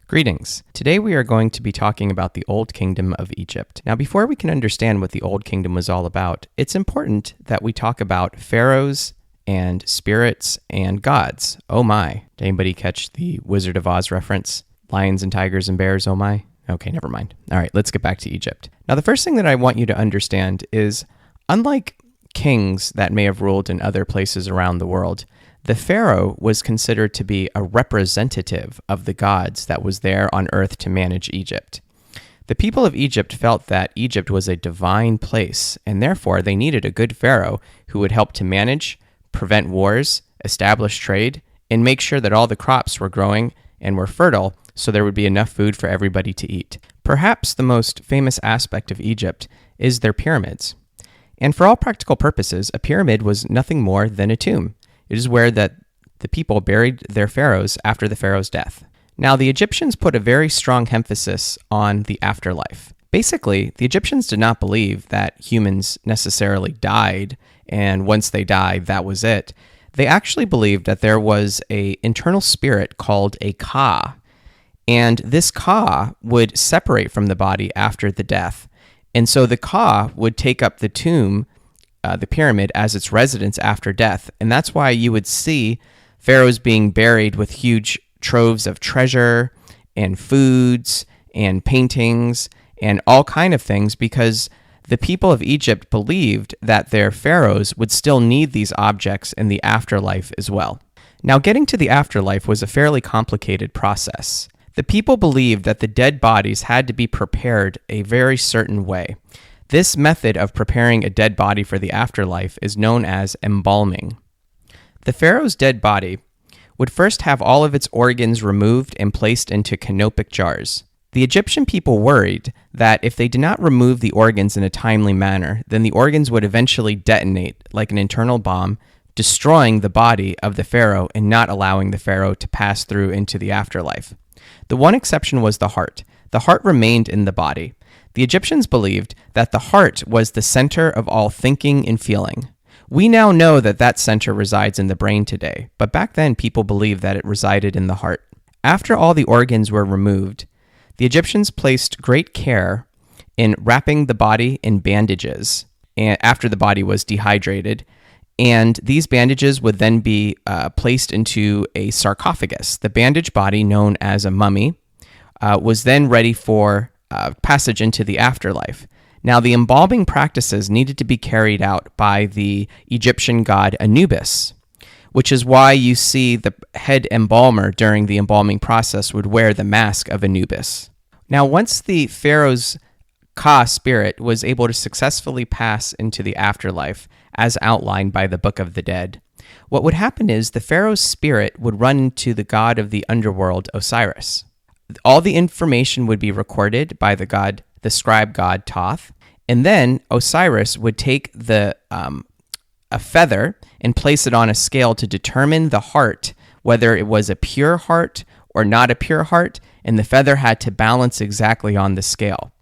Greetings. Today we are going to be talking about the Old Kingdom of Egypt. Now, before we can understand what the Old Kingdom was all about, it's important that we talk about pharaohs and spirits and gods. Oh my. Did anybody catch the Wizard of Oz reference? Lions and tigers and bears, oh my? Okay, never mind. All right, let's get back to Egypt. Now, the first thing that I want you to understand is, unlike kings that may have ruled in other places around the world, the pharaoh was considered to be a representative of the gods that was there on earth to manage Egypt. The people of Egypt felt that Egypt was a divine place, and therefore they needed a good pharaoh who would help to manage, prevent wars, establish trade, and make sure that all the crops were growing and were fertile so there would be enough food for everybody to eat. Perhaps the most famous aspect of Egypt is their pyramids. And for all practical purposes, a pyramid was nothing more than a tomb. It is where that the people buried their pharaohs after the pharaoh's death. Now, the Egyptians put a very strong emphasis on the afterlife. Basically, the Egyptians did not believe that humans necessarily died, and once they died, that was it. They actually believed that there was an internal spirit called a Ka, and this Ka would separate from the body after the death. And so the Ka would take up the tomb, the pyramid, as its residence after death. And that's why you would see pharaohs being buried with huge troves of treasure and foods and paintings and all kind of things, because the people of Egypt believed that their pharaohs would still need these objects in the afterlife as well. Now, getting to the afterlife was a fairly complicated process. The people believed that the dead bodies had to be prepared a very certain way. This method of preparing a dead body for the afterlife is known as embalming. The pharaoh's dead body would first have all of its organs removed and placed into canopic jars. The Egyptian people worried that if they did not remove the organs in a timely manner, then the organs would eventually detonate like an internal bomb, destroying the body of the pharaoh and not allowing the pharaoh to pass through into the afterlife. The one exception was the heart. The heart remained in the body. The Egyptians believed that the heart was the center of all thinking and feeling. We now know that that center resides in the brain today, but back then people believed that it resided in the heart. After all the organs were removed, the Egyptians placed great care in wrapping the body in bandages after the body was dehydrated, and these bandages would then be placed into a sarcophagus. The bandaged body, known as a mummy, was then ready for passage into the afterlife. Now, the embalming practices needed to be carried out by the Egyptian god Anubis, which is why you see the head embalmer during the embalming process would wear the mask of Anubis. Now, once the pharaoh's Ka spirit was able to successfully pass into the afterlife, as outlined by the Book of the Dead, what would happen is the pharaoh's spirit would run to the god of the underworld, Osiris. All the information would be recorded by the scribe god Thoth, and then Osiris would take a feather and place it on a scale to determine the heart, whether it was a pure heart or not a pure heart, and the feather had to balance exactly on the scale.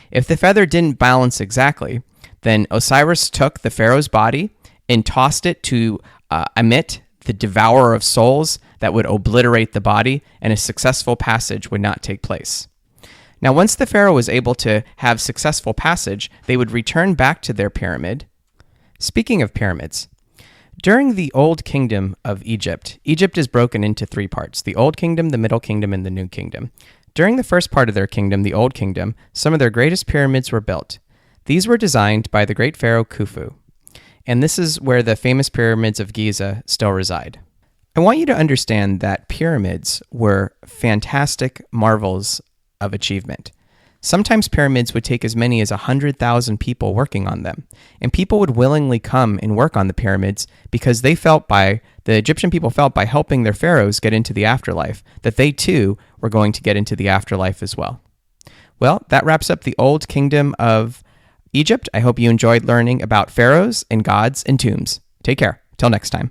If the feather didn't balance exactly, then Osiris took the pharaoh's body and tossed it to Ammit, the devourer of souls, that would obliterate the body, and a successful passage would not take place. Now, once the pharaoh was able to have successful passage, they would return back to their pyramid. Speaking of pyramids, during the Old Kingdom of Egypt, Egypt is broken into three parts: the Old Kingdom, the Middle Kingdom, and the New Kingdom. During the first part of their kingdom, the Old Kingdom, some of their greatest pyramids were built. These were designed by the great pharaoh Khufu, and this is where the famous pyramids of Giza still reside. I want you to understand that pyramids were fantastic marvels of achievement. Sometimes pyramids would take as many as 100,000 people working on them, and people would willingly come and work on the pyramids because the Egyptian people felt by helping their pharaohs get into the afterlife that they too were going to get into the afterlife as well. Well, that wraps up the Old Kingdom of Egypt. I hope you enjoyed learning about pharaohs and gods and tombs. Take care. Till next time.